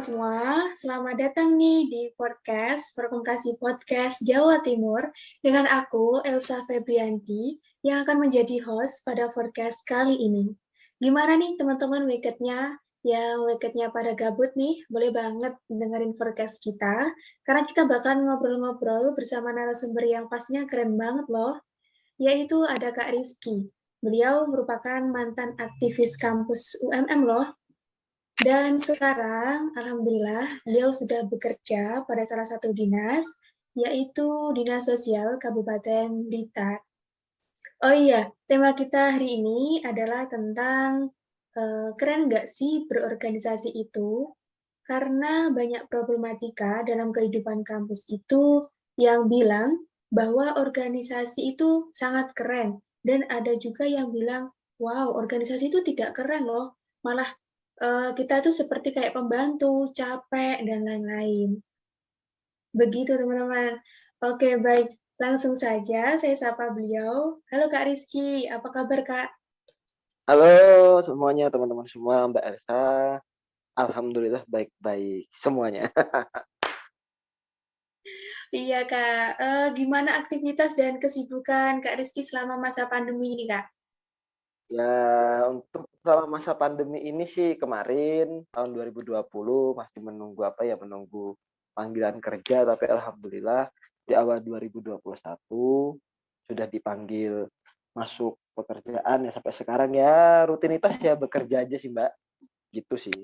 teman-teman semua, selamat datang nih di podcast Perkomunikasi Podcast Jawa Timur dengan aku, Elsa Febrianti, yang akan menjadi host pada podcast kali ini. Gimana nih teman-teman weekend-nya? Ya, weekend-nya pada gabut nih, boleh banget dengerin podcast kita, karena kita bakalan ngobrol-ngobrol bersama narasumber yang pastinya keren banget loh, yaitu ada Kak Rizky. Beliau merupakan mantan aktivis kampus UMM loh. Dan sekarang, alhamdulillah, beliau sudah bekerja pada salah satu dinas, yaitu Dinas Sosial Kabupaten Blitar. Oh iya, tema kita hari ini adalah tentang keren nggak sih berorganisasi itu? Karena banyak problematika dalam kehidupan kampus itu yang bilang bahwa organisasi itu sangat keren, dan ada juga yang bilang, wow, organisasi itu tidak keren loh, malah kita tuh seperti kayak pembantu, capek, dan lain-lain. Begitu teman-teman. Oke, baik. Langsung saja saya sapa beliau. Halo Kak Rizky, apa kabar Kak? Halo semuanya, teman-teman semua, Mbak Elsa. Alhamdulillah baik-baik semuanya. Iya Kak, gimana aktivitas dan kesibukan Kak Rizky selama masa pandemi ini Kak? Ya, untuk selama masa pandemi ini sih kemarin tahun 2020 masih menunggu panggilan kerja, tapi alhamdulillah di awal 2021 sudah dipanggil masuk pekerjaan ya sampai sekarang ya rutinitas ya bekerja aja sih, Mbak. Gitu sih.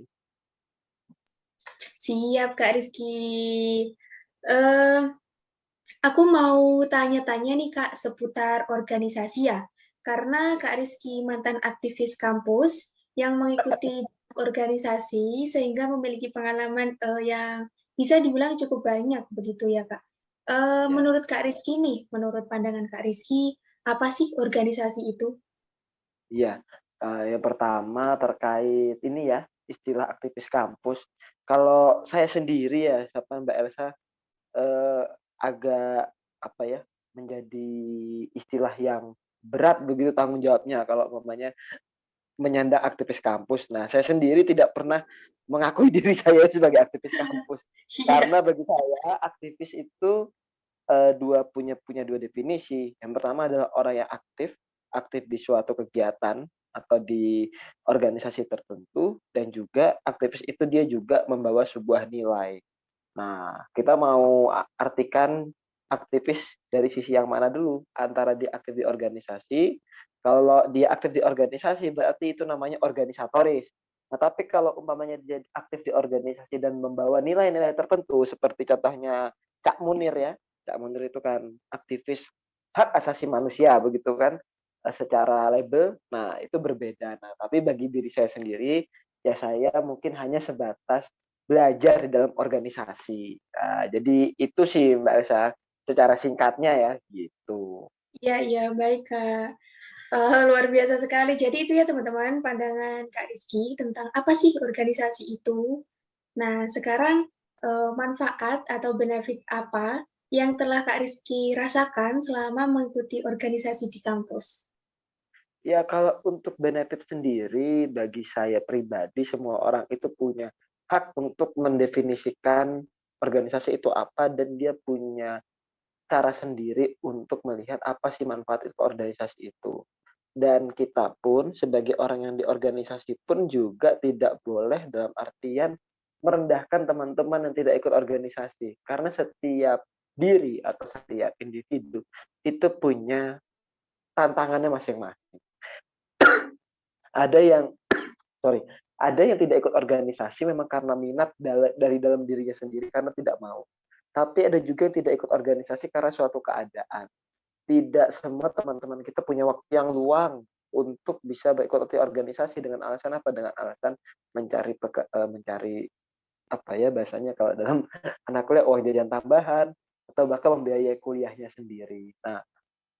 Siap Kak Rizky. Eh, aku mau tanya-tanya nih Kak seputar organisasi ya. Karena Kak Rizky mantan aktivis kampus yang mengikuti organisasi sehingga memiliki pengalaman yang bisa dibilang cukup banyak begitu ya Kak. Ya. Menurut Kak Rizky nih, menurut pandangan Kak Rizky, apa sih organisasi itu? Iya, yang pertama terkait ini ya, istilah aktivis kampus. Kalau saya sendiri ya, sama Mbak Elsa, eee, agak apa ya, menjadi istilah yang berat begitu tanggung jawabnya kalau umpamanya menyandang aktivis kampus. Nah, saya sendiri tidak pernah mengakui diri saya sebagai aktivis kampus. Iya, Karena bagi saya aktivis itu, 2 punya 2 definisi. Yang pertama adalah orang yang aktif, aktif di suatu kegiatan atau di organisasi tertentu dan juga aktivis itu dia juga membawa sebuah nilai. Nah, kita mau artikan aktivis dari sisi yang mana dulu? Antara dia aktif di organisasi, kalau dia aktif di organisasi berarti itu namanya organisatoris. Nah, tapi kalau umpamanya dia aktif di organisasi dan membawa nilai-nilai tertentu seperti contohnya Cak Munir ya. Cak Munir itu kan aktivis hak asasi manusia begitu kan, secara label. Nah, itu berbeda. Nah, tapi bagi diri saya sendiri, ya saya mungkin hanya sebatas belajar di dalam organisasi. Nah, jadi itu sih Mbak Elsa, secara singkatnya ya, gitu. iya, iya, baik Kak. Luar biasa sekali. Jadi itu ya teman-teman pandangan Kak Rizky tentang apa sih organisasi itu. Nah, sekarang manfaat atau benefit apa yang telah Kak Rizky rasakan selama mengikuti organisasi di kampus? Ya kalau untuk benefit sendiri, bagi saya pribadi, semua orang itu punya hak untuk mendefinisikan organisasi itu apa dan dia punya cara sendiri untuk melihat apa sih manfaat itu organisasi itu. Dan kita pun sebagai orang yang di organisasi pun juga tidak boleh dalam artian merendahkan teman-teman yang tidak ikut organisasi. Karena setiap diri atau setiap individu itu punya tantangannya masing-masing. Ada yang sorry, ada yang tidak ikut organisasi memang karena minat dari dalam dirinya sendiri karena tidak mau. Tapi ada juga yang tidak ikut organisasi karena suatu keadaan. Tidak semua teman-teman kita punya waktu yang luang untuk bisa berikuti organisasi dengan alasan apa? Dengan alasan mencari apa ya bahasanya kalau dalam anak kuliah uang jajan tambahan atau bahkan membiayai kuliahnya sendiri. Nah,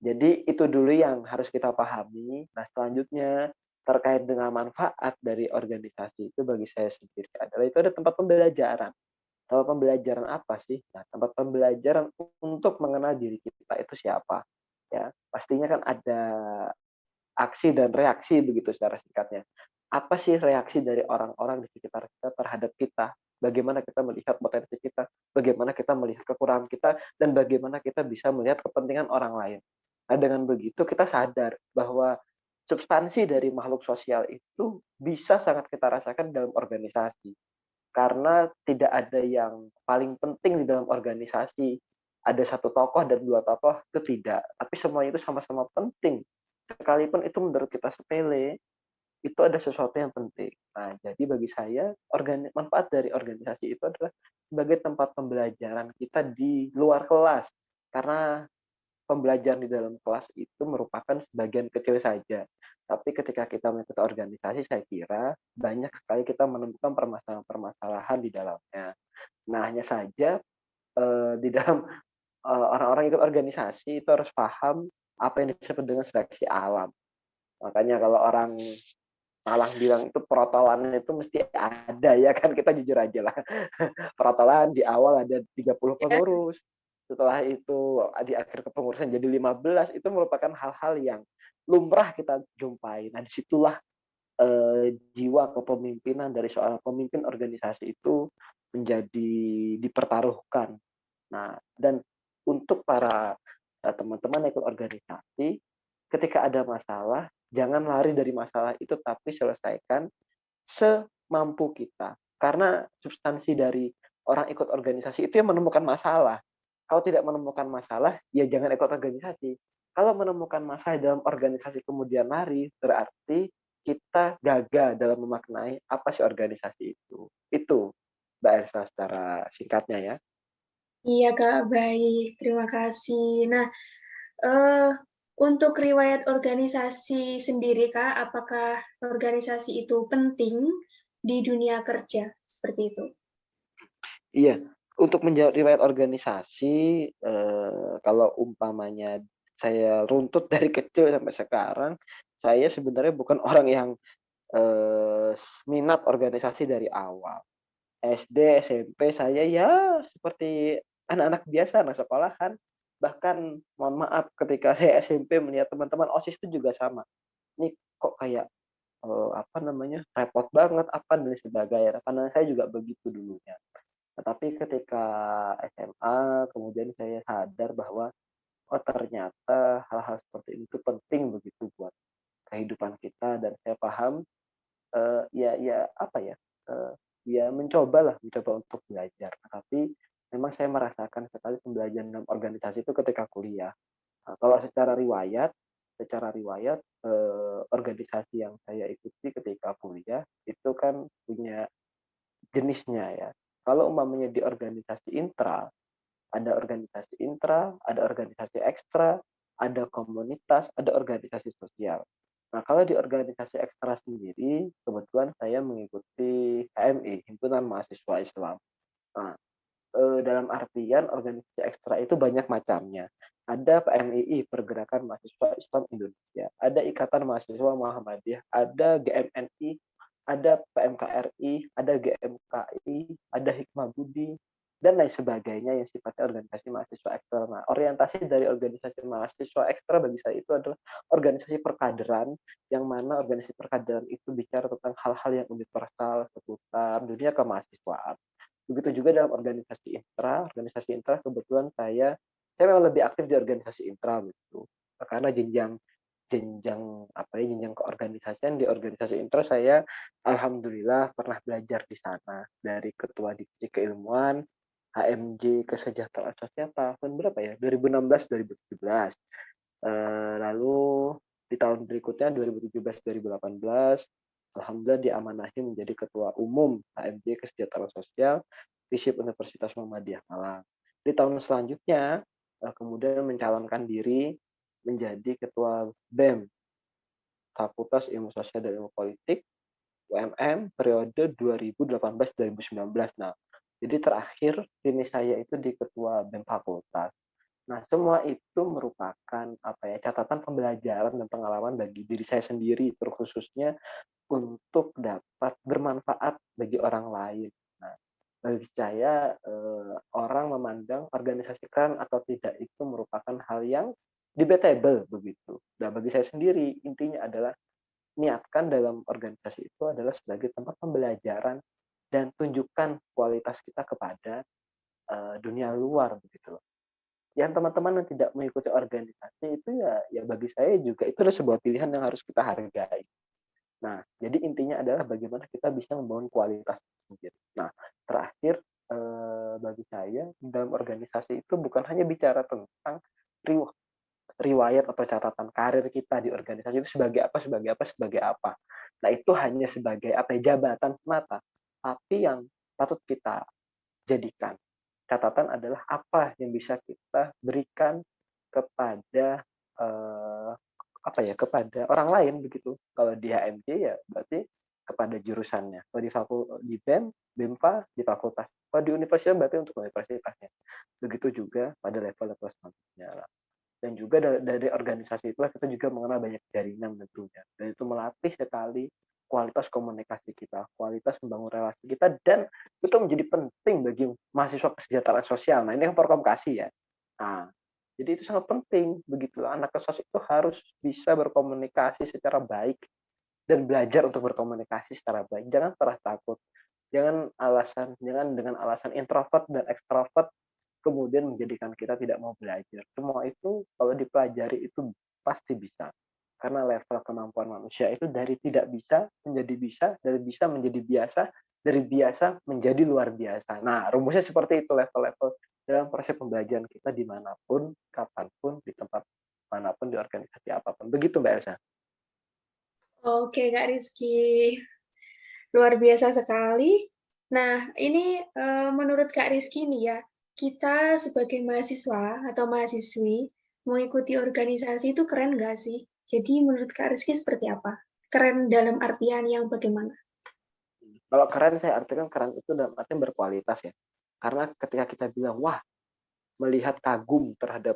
jadi itu dulu yang harus kita pahami. Nah, selanjutnya terkait dengan manfaat dari organisasi itu bagi saya sendiri adalah itu ada tempat pembelajaran. Tempat pembelajaran apa sih? Nah, tempat pembelajaran untuk mengenal diri kita itu siapa. Ya, pastinya kan ada aksi dan reaksi begitu secara singkatnya. Apa sih reaksi dari orang-orang di sekitar kita terhadap kita? bagaimana kita melihat potensi kita, bagaimana kita melihat kekurangan kita, dan bagaimana kita bisa melihat kepentingan orang lain. Nah, dengan begitu kita sadar bahwa substansi dari makhluk sosial itu bisa sangat kita rasakan dalam organisasi. Karena tidak ada yang paling penting di dalam organisasi. Ada satu tokoh dan dua tokoh, itu tidak. Tapi semua itu sama-sama penting. Sekalipun itu menurut kita sepele, itu ada sesuatu yang penting. Nah, jadi bagi saya, manfaat dari organisasi itu adalah sebagai tempat pembelajaran kita di luar kelas. Karena pembelajaran di dalam kelas itu merupakan sebagian kecil saja. Tapi ketika kita mengikuti organisasi, saya kira banyak sekali kita menemukan permasalahan-permasalahan di dalamnya. Nah, hanya saja di dalam orang-orang ikut organisasi itu harus paham apa yang disebut dengan seleksi alam. Makanya kalau orang Malang bilang itu perotolan itu mesti ada ya kan, kita jujur aja lah. Perotolan di awal ada 30 Ya, pengurus, setelah itu di akhir kepengurusan jadi 15, itu merupakan hal-hal yang lumrah kita jumpai. Nah, disitulah jiwa kepemimpinan dari seorang pemimpin organisasi itu menjadi dipertaruhkan. Nah, dan untuk para teman-teman yang ikut organisasi, ketika ada masalah, jangan lari dari masalah itu, tapi selesaikan semampu kita. Karena substansi dari orang ikut organisasi itu yang menemukan masalah. Kalau tidak menemukan masalah, ya jangan ikut organisasi. Kalau menemukan masalah dalam organisasi kemudian lari, berarti kita gagal dalam memaknai apa sih organisasi itu. Itu, Mbak Elsa, secara singkatnya ya. iya Kak, baik. Terima kasih. Nah, eh, untuk riwayat organisasi sendiri Kak, apakah organisasi itu penting di dunia kerja? Seperti itu. Iya, untuk menjawab riwayat organisasi, kalau umpamanya saya runtut dari kecil sampai sekarang, saya sebenarnya bukan orang yang minat organisasi dari awal. SD, SMP saya ya seperti anak-anak biasa, anak sekolahan. Bahkan mohon maaf ketika saya SMP melihat teman-teman OSIS itu juga sama. Ini kok kayak, apa namanya, repot banget apa dan sebagainya. Karena saya juga begitu dulunya. Tetapi ketika SMA kemudian saya sadar bahwa, oh ternyata hal-hal seperti itu penting begitu buat kehidupan kita dan saya paham, ya apa ya, ya mencoba untuk belajar. Tapi memang saya merasakan sekali pembelajaran dalam organisasi itu ketika kuliah. Kalau secara riwayat, organisasi yang saya ikuti ketika kuliah itu kan punya jenisnya ya. Kalau umpamanya di organisasi intra, ada organisasi ekstra, ada komunitas, ada organisasi sosial. Nah, kalau di organisasi ekstra sendiri, kebetulan saya mengikuti HMI, Himpunan Mahasiswa Islam. Nah, dalam artian organisasi ekstra itu banyak macamnya. Ada PMII, Pergerakan Mahasiswa Islam Indonesia, ada Ikatan Mahasiswa Muhammadiyah, ada GMNI, ada PMKRI, ada GMKI, ada Hikmah Budi, dan lain sebagainya yang sifatnya organisasi mahasiswa ekstra. Nah, orientasi dari organisasi mahasiswa ekstra bagi saya itu adalah organisasi perkaderan, yang mana organisasi perkaderan itu bicara tentang hal-hal yang universal seputar dunia kemahasiswaan. Begitu juga dalam organisasi intra kebetulan saya memang lebih aktif di organisasi intra gitu. Karena jenjang jenjang jenjang keorganisasian di organisasi intra saya alhamdulillah pernah belajar di sana dari ketua divisi keilmuan, HMJ kesejahteraan sosial tahun berapa ya? 2016 2017. Lalu di tahun berikutnya 2017 2018 alhamdulillah diamanahi menjadi ketua umum HMJ kesejahteraan sosial FISIP Universitas Muhammadiyah Malang. Di tahun selanjutnya kemudian mencalonkan diri menjadi ketua BEM Fakultas Ilmu Sosial dan Ilmu Politik UMM periode 2018-2019. Nah, jadi terakhir ini saya itu di ketua BEM fakultas. Nah, semua itu merupakan catatan pembelajaran dan pengalaman bagi diri saya sendiri, terkhususnya untuk dapat bermanfaat bagi orang lain. Nah, bagi saya orang memandang organisasi keren atau tidak itu merupakan hal yang debatable begitu. Nah, bagi saya sendiri intinya adalah niatkan dalam organisasi itu adalah sebagai tempat pembelajaran dan tunjukkan kualitas kita kepada dunia luar begitu loh. Yang teman-teman yang tidak mengikuti organisasi itu ya bagi saya juga itu adalah sebuah pilihan yang harus kita hargai. Nah, jadi intinya adalah bagaimana kita bisa membangun kualitas sendiri. Nah, terakhir bagi saya dalam organisasi itu bukan hanya bicara tentang riwayat atau catatan karir kita di organisasi itu sebagai apa sebagai apa sebagai apa. Nah, itu hanya sebagai apa ya, jabatan semata. Tapi yang patut kita jadikan catatan adalah apa yang bisa kita berikan kepada eh, apa ya kepada orang lain begitu. Kalau di HMJ ya berarti kepada jurusannya. Kalau di BEM, BEMFA di fakultas. Kalau di universitas berarti untuk universitasnya. Begitu juga pada level-level selanjutnya. Dan juga dari organisasi itulah kita juga mengenal banyak jaringan tentunya. Dan itu melatih sekali kualitas komunikasi kita, kualitas membangun relasi kita, dan itu menjadi penting bagi mahasiswa kesejahteraan sosial. Nah, ini yang prokomkasi ya. Nah, jadi itu sangat penting begitu. Anak kesos itu harus bisa berkomunikasi secara baik dan belajar untuk berkomunikasi secara baik. Jangan pernah takut. Jangan dengan alasan introvert dan ekstrovert kemudian menjadikan kita tidak mau belajar. Semua itu kalau dipelajari itu pasti bisa. Karena level kemampuan manusia itu dari tidak bisa menjadi bisa, dari bisa menjadi biasa, dari biasa menjadi luar biasa. Nah, rumusnya seperti itu level-level dalam proses pembelajaran kita dimanapun, kapanpun, di tempat manapun, di organisasi apapun. Begitu Mbak Elsa. Oke, Kak Rizky. Luar biasa sekali. Nah, ini menurut Kak Rizky nih ya, kita sebagai mahasiswa atau mahasiswi mengikuti organisasi itu keren nggak sih? Jadi menurut Kak Rizky seperti apa? Keren dalam artian yang bagaimana? Kalau keren saya artikan keren itu dalam artian berkualitas ya. Karena ketika kita bilang, wah, melihat kagum terhadap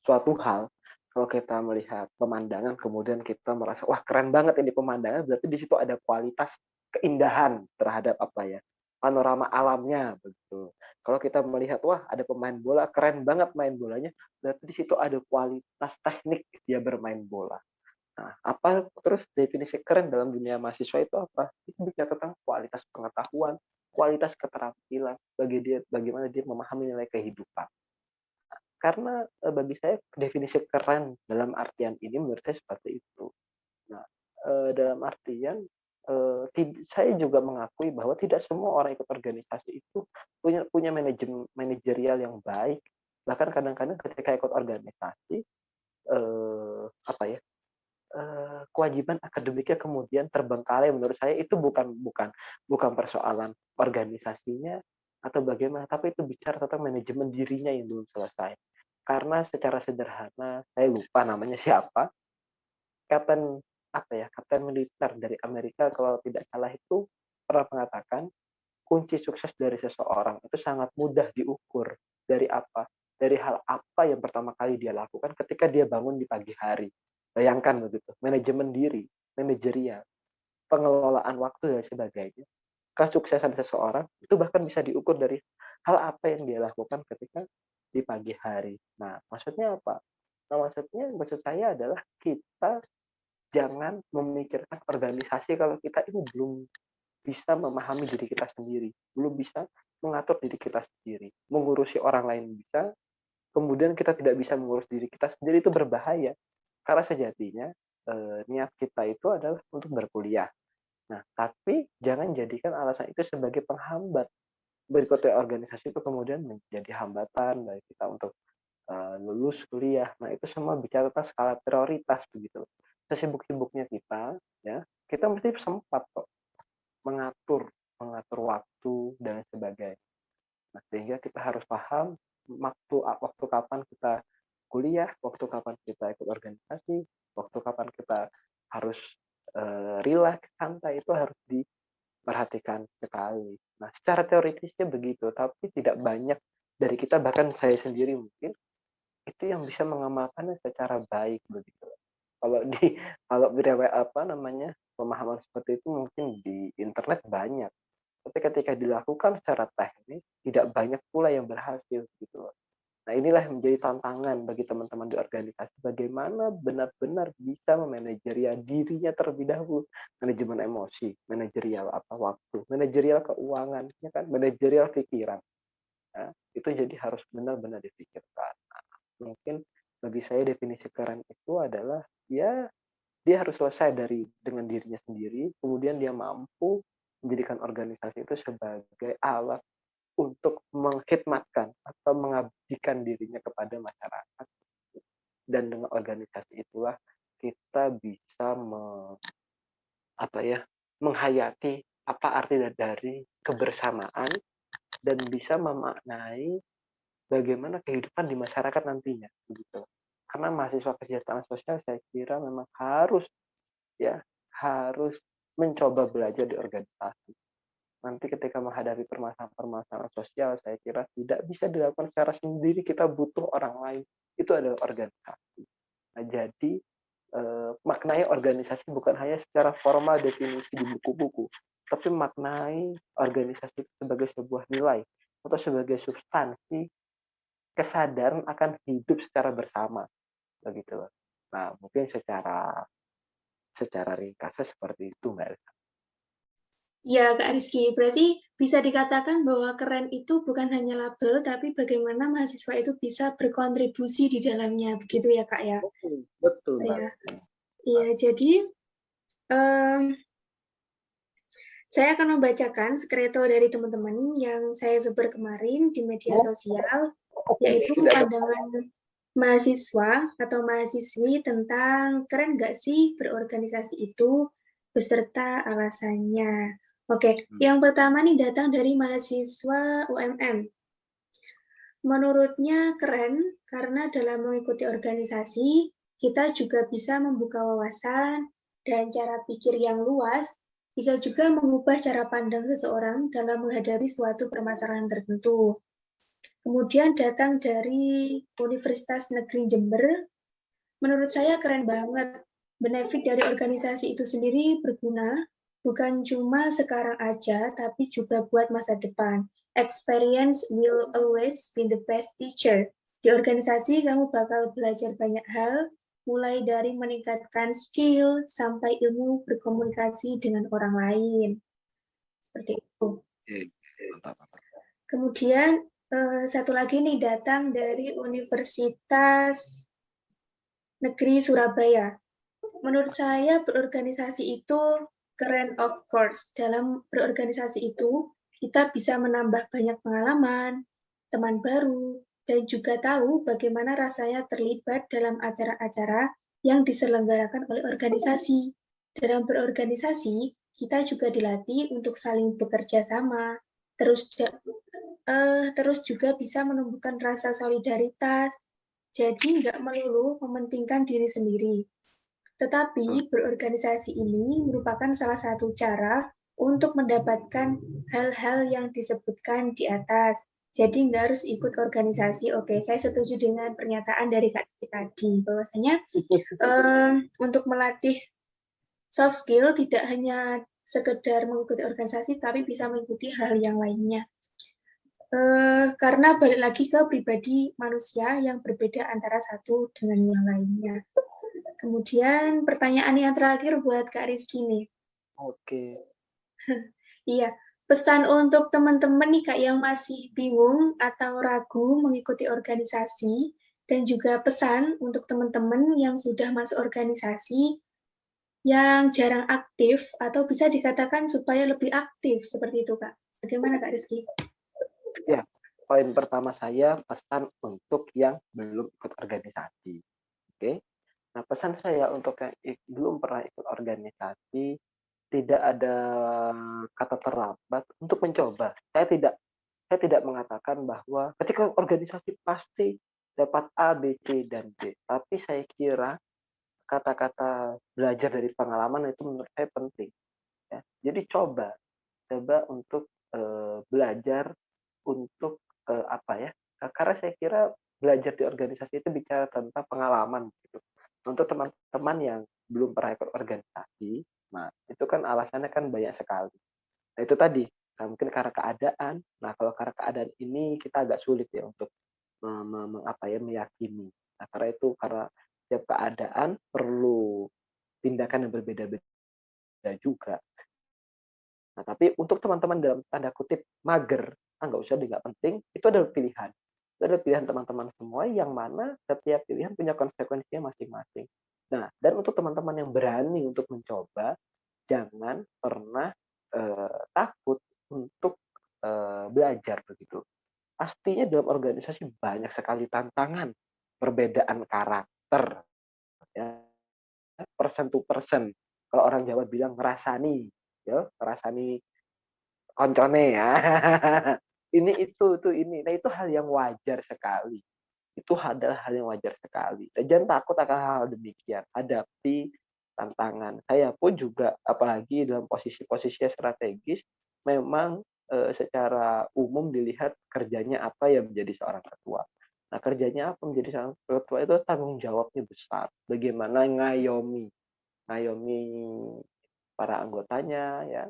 suatu hal, kalau kita melihat pemandangan kemudian kita merasa wah keren banget ini pemandangan, berarti di situ ada kualitas keindahan terhadap apa ya panorama alamnya begitu. Kalau kita melihat wah ada pemain bola keren banget main bolanya, berarti di situ ada kualitas teknik dia bermain bola. Nah, apa terus definisi keren dalam dunia mahasiswa itu apa? Itu bicara tentang kualitas pengetahuan, kualitas keterampilan, bagaimana dia memahami nilai kehidupan. Karena bagi saya definisi keren dalam artian ini menurut saya seperti itu. Nah, dalam artian saya juga mengakui bahwa tidak semua orang ikut organisasi itu punya punya manajerial yang baik. Bahkan kadang-kadang ketika ikut organisasi apa ya kewajiban akademiknya kemudian terbengkalai menurut saya itu bukan persoalan organisasinya atau bagaimana, tapi itu bicara tentang manajemen dirinya yang belum selesai. Karena secara sederhana, saya lupa namanya siapa, kapten kapten militer dari Amerika kalau tidak salah itu pernah mengatakan kunci sukses dari seseorang itu sangat mudah diukur dari apa? Dari hal apa yang pertama kali dia lakukan ketika dia bangun di pagi hari. Bayangkan begitu, manajemen diri, manajerial, pengelolaan waktu dan sebagainya. Kesuksesan seseorang itu bahkan bisa diukur dari hal apa yang dia lakukan ketika di pagi hari. Nah, maksudnya apa? Nah, maksud saya adalah kita jangan memikirkan organisasi kalau kita ini belum bisa memahami diri kita sendiri, belum bisa mengatur diri kita sendiri. Mengurusi orang lain bisa, kemudian kita tidak bisa mengurus diri kita sendiri itu berbahaya. Karena sejatinya niat kita itu adalah untuk berkuliah. Nah, tapi jangan jadikan alasan itu sebagai penghambat. Berikutnya organisasi itu kemudian menjadi hambatan bagi kita untuk lulus kuliah. Nah, itu semua bicara tentang skala prioritas begitu. Sesibuk-sibuknya kita, ya, kita mesti sempat kok mengatur mengatur waktu dan sebagainya. Nah, sehingga kita harus paham waktu kapan kita kuliah, waktu kapan kita ikut organisasi, waktu kapan kita harus rileks, santai itu harus diperhatikan sekali. Nah, secara teoritisnya begitu, tapi tidak banyak dari kita bahkan saya sendiri mungkin itu yang bisa mengamalkannya secara baik begitu. Kalau di kalau apa namanya pemahaman seperti itu mungkin di internet banyak, tapi ketika dilakukan secara teknis tidak banyak pula yang berhasil gitu loh. Nah, inilah yang menjadi tantangan bagi teman-teman di organisasi, bagaimana benar-benar bisa memanajerial dirinya terlebih dahulu. Manajemen emosi, manajerial waktu, manajerial keuangan, ya kan, manajerial pikiran. Nah, itu jadi harus benar-benar dipikirkan. Nah, mungkin bagi saya definisi keren itu adalah, ya dia harus selesai dengan dirinya sendiri, kemudian dia mampu menjadikan organisasi itu sebagai alat untuk mengkhidmatkan atau mengabdikan dirinya kepada masyarakat. Dan dengan organisasi itulah kita bisa menghayati apa arti dari kebersamaan dan bisa memaknai bagaimana kehidupan di masyarakat nantinya, begitu. Karena mahasiswa kesejahteraan sosial saya kira memang ya harus mencoba belajar di organisasi. Nanti ketika menghadapi permasalahan-permasalahan sosial, saya kira tidak bisa dilakukan secara sendiri, kita butuh orang lain. Itu adalah organisasi. Nah, jadi maknai organisasi bukan hanya secara formal definisi di buku-buku, tapi maknai organisasi sebagai sebuah nilai atau sebagai substansi kesadaran akan hidup secara bersama, begitu. Nah, mungkin secara secara ringkasnya seperti itu, Mbak Elsa. Ya, Kak Rizky, berarti bisa dikatakan bahwa keren itu bukan hanya label, tapi bagaimana mahasiswa itu bisa berkontribusi di dalamnya, begitu ya, Kak ya? Betul, betul, Mbak. Ya, iya. Jadi em, saya akan membacakan skreto dari teman-teman yang saya sebar kemarin di media sosial, yaitu Sudah ada. pandangan mahasiswa atau mahasiswi tentang keren nggak sih berorganisasi itu, beserta alasannya. Oke, yang pertama nih datang dari mahasiswa UMM. Menurutnya keren karena dalam mengikuti organisasi, kita juga bisa membuka wawasan dan cara pikir yang luas, bisa juga mengubah cara pandang seseorang dalam menghadapi suatu permasalahan tertentu. Kemudian datang dari Universitas Negeri Jember, menurut saya keren banget. Benefit dari organisasi itu sendiri berguna, bukan cuma sekarang aja, tapi juga buat masa depan. Experience will always be the best teacher. Di organisasi kamu bakal belajar banyak hal, mulai dari meningkatkan skill sampai ilmu berkomunikasi dengan orang lain. Seperti itu. Kemudian satu lagi nih datang dari Universitas Negeri Surabaya. Menurut saya berorganisasi itu keren, of course. Dalam berorganisasi itu kita bisa menambah banyak pengalaman, teman baru, dan juga tahu bagaimana rasanya terlibat dalam acara-acara yang diselenggarakan oleh organisasi. Dalam berorganisasi, kita juga dilatih untuk saling bekerja sama, terus juga bisa menumbuhkan rasa solidaritas. Jadi nggak melulu mementingkan diri sendiri. Tetapi berorganisasi ini merupakan salah satu cara untuk mendapatkan hal-hal yang disebutkan di atas. Jadi nggak harus ikut organisasi. Oke, saya setuju dengan pernyataan dari Kak Titi tadi, bahwasanya untuk melatih soft skill tidak hanya sekedar mengikuti organisasi, tapi bisa mengikuti hal yang lainnya. Karena balik lagi ke pribadi manusia yang berbeda antara satu dengan yang lainnya. Kemudian pertanyaan yang terakhir buat Kak Rizky nih. Oke. Iya, pesan untuk teman-teman nih Kak yang masih bingung atau ragu mengikuti organisasi, dan juga pesan untuk teman-teman yang sudah masuk organisasi, yang jarang aktif, atau bisa dikatakan supaya lebih aktif, seperti itu Kak. Bagaimana Kak Rizky? Ya, poin pertama saya pesan untuk yang belum ikut organisasi. Oke. Nah, pesan saya untuk yang belum pernah ikut organisasi, tidak ada kata terlambat untuk mencoba. Saya tidak mengatakan bahwa ketika organisasi pasti dapat A, B, C, dan D. Tapi saya kira kata-kata belajar dari pengalaman itu menurut saya penting. Ya. Jadi coba untuk belajar untuk apa ya? Karena saya kira belajar di organisasi itu bicara tentang pengalaman gitu. Untuk teman-teman yang belum pernah ikut organisasi, nah itu kan alasannya kan banyak sekali. Nah itu tadi, mungkin karena keadaan. Nah kalau karena keadaan ini kita agak sulit ya untuk meyakini. Nah, karena setiap keadaan perlu tindakan yang berbeda-beda juga. Nah, tapi untuk teman-teman dalam tanda kutip mager, nggak usah deh, nggak penting, itu adalah pilihan. Itu adalah pilihan teman-teman semua yang mana setiap pilihan punya konsekuensinya masing-masing. Nah, dan untuk teman-teman yang berani untuk mencoba, jangan pernah takut untuk belajar begitu. Pastinya dalam organisasi banyak sekali tantangan, perbedaan karakter, ya, person to person. Kalau orang Jawa bilang ngerasani, ya, ngerasani koncone ya. Ini itu ini. Nah, itu hal yang wajar sekali. Itu adalah hal yang wajar sekali. Dan jangan takut akan hal demikian. Hadapi tantangan. Saya pun juga apalagi dalam posisi-posisi yang strategis memang secara umum dilihat kerjanya apa yang menjadi seorang ketua. Nah, kerjanya apa menjadi seorang ketua itu tanggung jawabnya besar. Bagaimana ngayomi ngayomi para anggotanya ya,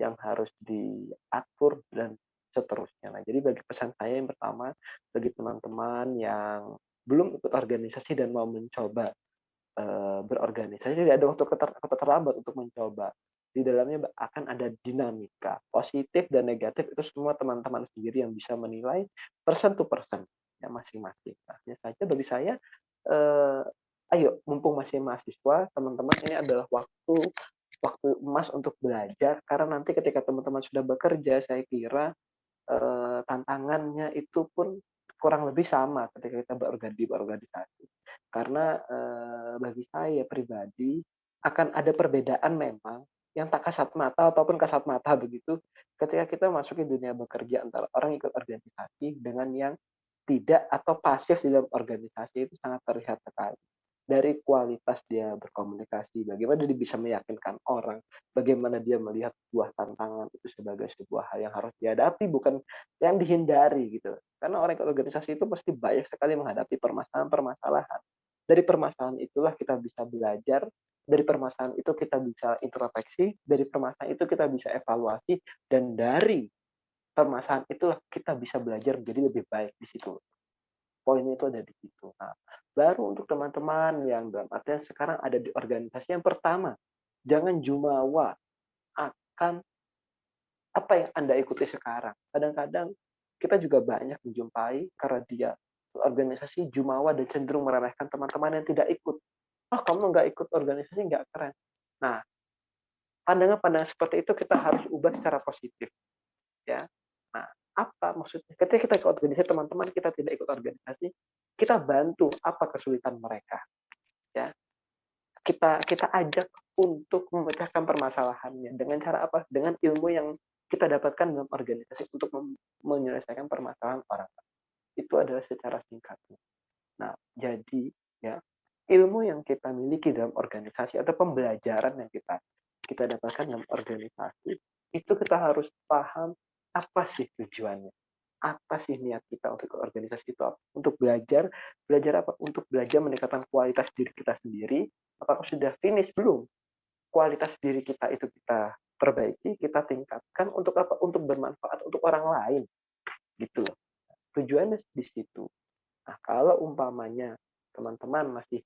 yang harus diatur dan seterusnya. Nah, jadi bagi pesan saya yang pertama, bagi teman-teman yang belum ikut organisasi dan mau mencoba berorganisasi, tidak ada waktu terlambat untuk mencoba. Di dalamnya akan ada dinamika, positif dan negatif itu semua teman-teman sendiri yang bisa menilai person to person ya masing-masing. Nah, hanya saja bagi saya, eh, ayo mumpung masih mahasiswa, teman-teman ini adalah waktu waktu emas untuk belajar karena nanti ketika teman-teman sudah bekerja, saya kira tantangannya itu pun kurang lebih sama ketika kita berorganisasi. Karena bagi saya pribadi akan ada perbedaan memang yang tak kasat mata ataupun kasat mata begitu ketika kita masuki dunia bekerja antara orang ikut organisasi dengan yang tidak atau pasif di dalam organisasi itu sangat terlihat sekali. Dari kualitas dia berkomunikasi, bagaimana dia bisa meyakinkan orang, bagaimana dia melihat sebuah tantangan itu sebagai sebuah hal yang harus dihadapi, bukan yang dihindari gitu. Karena orang ikut organisasi itu pasti banyak sekali menghadapi permasalahan-permasalahan. Dari permasalahan itulah kita bisa belajar, dari permasalahan itu kita bisa introspeksi, dari permasalahan itu kita bisa evaluasi, dan dari permasalahan itulah kita bisa belajar menjadi lebih baik di situ. Poinnya itu ada di situ. Nah, baru untuk teman-teman yang dalam artian sekarang ada di organisasi yang pertama, jangan jumawa akan apa yang Anda ikuti sekarang. Kadang-kadang kita juga banyak menjumpai karena dia organisasi jumawa dan cenderung meremehkan teman-teman yang tidak ikut. Oh, kamu nggak ikut organisasi nggak keren. Nah, pandangan-pandangan seperti itu kita harus ubah secara positif. Ya. Nah, apa maksudnya? Ketika kita ikut organisasi, teman-teman kita tidak ikut organisasi, kita bantu apa kesulitan mereka. Ya, kita kita ajak untuk memecahkan permasalahannya dengan cara apa? Dengan ilmu yang kita dapatkan dalam organisasi untuk menyelesaikan permasalahan orang. Itu adalah secara singkatnya. Nah, jadi ya ilmu yang kita miliki dalam organisasi atau pembelajaran yang kita dapatkan dalam organisasi itu kita harus paham apa sih tujuannya, apa sih niat kita untuk organisasi itu apa? Untuk belajar, belajar apa? Untuk belajar meningkatkan kualitas diri kita sendiri. Apakah sudah finish belum? Kualitas diri kita itu kita perbaiki, kita tingkatkan untuk apa? Untuk bermanfaat untuk orang lain, gitu loh. Tujuannya di situ. Nah, kalau umpamanya teman-teman masih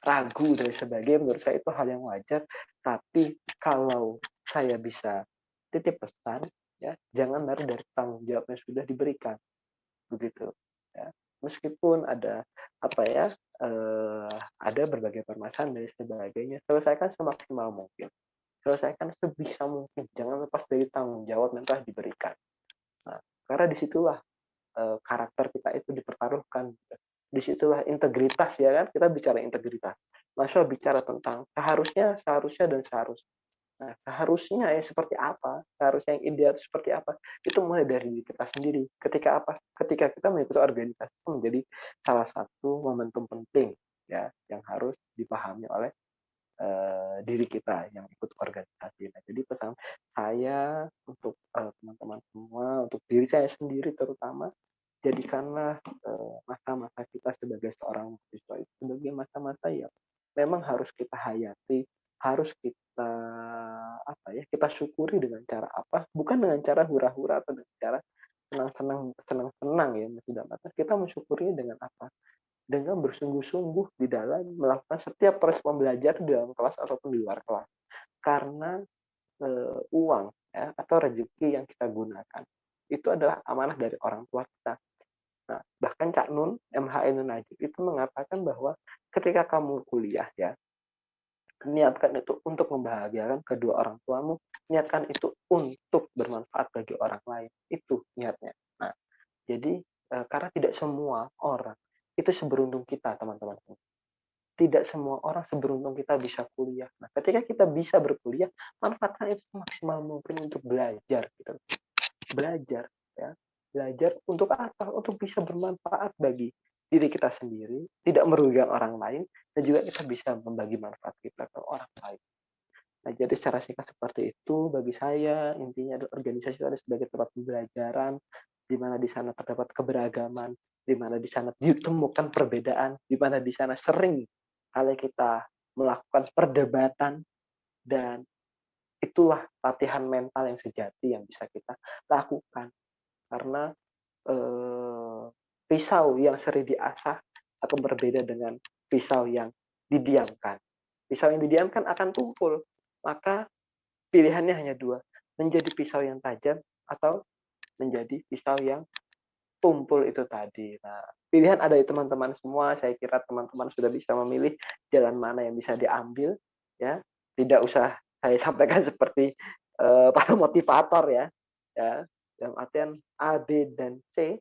ragu dan sebagainya, menurut saya itu hal yang wajar. Tapi kalau saya bisa titip pesan, ya jangan lari dari tanggung jawab yang sudah diberikan, begitu. Ya. Meskipun ada apa ya, ada berbagai permasalahan dan sebagainya, selesaikan semaksimal mungkin, selesaikan sebisa mungkin, jangan lepas dari tanggung jawab yang telah diberikan. Nah, karena disitulah karakter kita itu dipertaruhkan. Disitulah integritas ya kan, kita bicara integritas. Masa bicara tentang seharusnya dan seharusnya. Nah, seharusnya ya seperti apa? Seharusnya yang ideal seperti apa? Itu mulai dari diri kita sendiri. Ketika apa? Ketika kita mengikuti organisasi itu menjadi salah satu momentum penting ya yang harus dipahami oleh diri kita yang ikut organisasi. Nah, jadi pesan saya untuk teman-teman semua, untuk diri saya sendiri terutama, jadikanlah masa-masa kita sebagai seorang mahasiswa itu sebagai masa-masa yang memang harus kita hayati, harus kita apa ya, kita syukuri dengan cara apa? Bukan dengan cara hura-hura atau dengan cara senang-senang ya, masih dalam artian kita mensyukurinya dengan apa? Dengan bersungguh-sungguh di dalam melakukan setiap proses pembelajaran di dalam kelas ataupun di luar kelas. Karena, uang ya atau rezeki yang kita gunakan, itu adalah amanah dari orang tua kita. Nah, bahkan Cak Nun, MH Ainun Najib itu mengatakan bahwa ketika kamu kuliah ya, niatkan itu untuk membahagiakan kedua orang tuamu, niatkan itu untuk bermanfaat bagi orang lain, itu niatnya. Nah, jadi, karena tidak semua orang itu seberuntung kita, teman-teman. Tidak semua orang seberuntung kita bisa kuliah. Nah, ketika kita bisa berkuliah, manfaatkan itu semaksimal mungkin untuk belajar gitu. Belajar ya. Belajar untuk apa? Untuk bisa bermanfaat bagi diri kita sendiri, tidak merugikan orang lain, dan juga kita bisa membagi manfaat kita ke orang lain. Nah, jadi secara singkat seperti itu bagi saya, intinya adalah organisasi itu ada sebagai tempat pembelajaran, di mana di sana terdapat keberagaman, di mana di sana ditemukan perbedaan, di mana di sana sering kali kita melakukan perdebatan, dan itulah latihan mental yang sejati yang bisa kita lakukan. Karena eh, pisau yang sering diasah akan berbeda dengan pisau yang didiamkan. Pisau yang didiamkan akan tumpul, maka pilihannya hanya dua, menjadi pisau yang tajam atau menjadi pisau yang tumpul itu tadi. Nah, pilihan ada di teman-teman semua. Saya kira teman-teman sudah bisa memilih jalan mana yang bisa diambil, ya. Tidak usah saya sampaikan seperti para motivator ya, ya. Dalam artian A, B, dan C.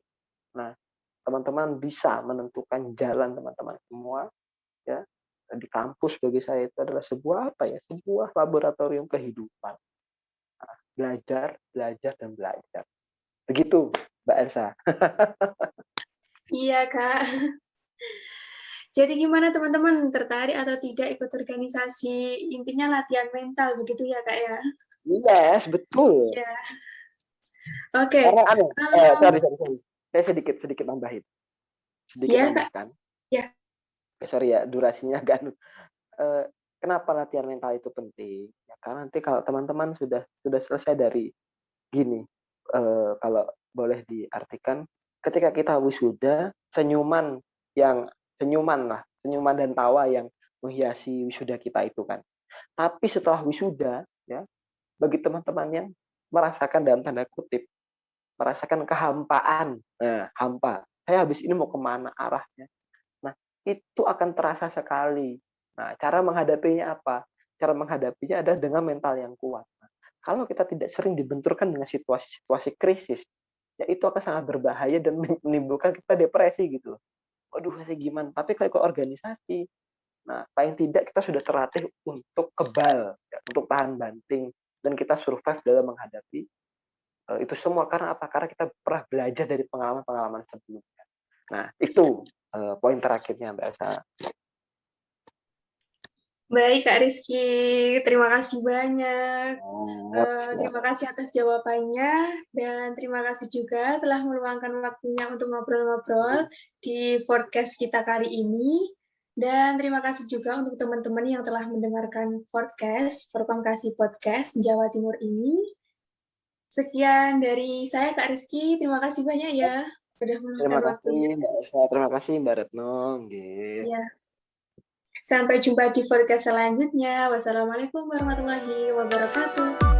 Nah, teman-teman bisa menentukan jalan teman-teman semua, ya. Di kampus bagi saya itu adalah sebuah apa ya? Sebuah laboratorium kehidupan. Nah, belajar, belajar, dan belajar. Begitu, Mbak Elsa. Iya, Kak. Jadi gimana teman-teman, tertarik atau tidak ikut organisasi? Intinya latihan mental, begitu ya, Kak ya? Yes, betul. Iya. Oke. Karena Um, sorry. Saya sedikit nambahin. Sedikit ya, Kak. nambahkan. Ya. Sorry ya, durasinya agak kenapa latihan mental itu penting? Ya, karena nanti kalau teman-teman sudah selesai dari gini, kalau boleh diartikan, ketika kita wisuda, senyuman dan tawa yang menghiasi wisuda kita itu kan. Tapi setelah wisuda, ya, bagi teman-teman yang merasakan dalam tanda kutip, merasakan kehampaan, nah, hampa. Saya habis ini mau kemana arahnya? Nah, itu akan terasa sekali. Nah, cara menghadapinya apa? Cara menghadapinya adalah dengan mental yang kuat. Nah, kalau kita tidak sering dibenturkan dengan situasi-situasi krisis, ya itu akan sangat berbahaya dan menimbulkan kita depresi gitu. Waduh, saya gimana? Tapi kalau ikut organisasi, nah paling tidak kita sudah terlatih untuk kebal, ya, untuk tahan banting, dan kita survive dalam menghadapi itu semua. Karena apa? Karena kita pernah belajar dari pengalaman-pengalaman sebelumnya. Nah, itu poin terakhirnya, Mbak Elsa. Baik, Kak Rizky. Terima kasih banyak. Siap. Terima kasih atas jawabannya, dan terima kasih juga telah meluangkan waktunya untuk ngobrol-ngobrol di podcast kita kali ini. Dan terima kasih juga untuk teman-teman yang telah mendengarkan podcast Perkomkasi Podcast Jawa Timur ini. Sekian dari saya, Kak Rizky. Terima kasih banyak ya sudah meluangkan waktunya. Mbak Elsa. Terima kasih, Mbak Retno. Nggih. Ya. Sampai jumpa di podcast selanjutnya. Wassalamualaikum warahmatullahi wabarakatuh.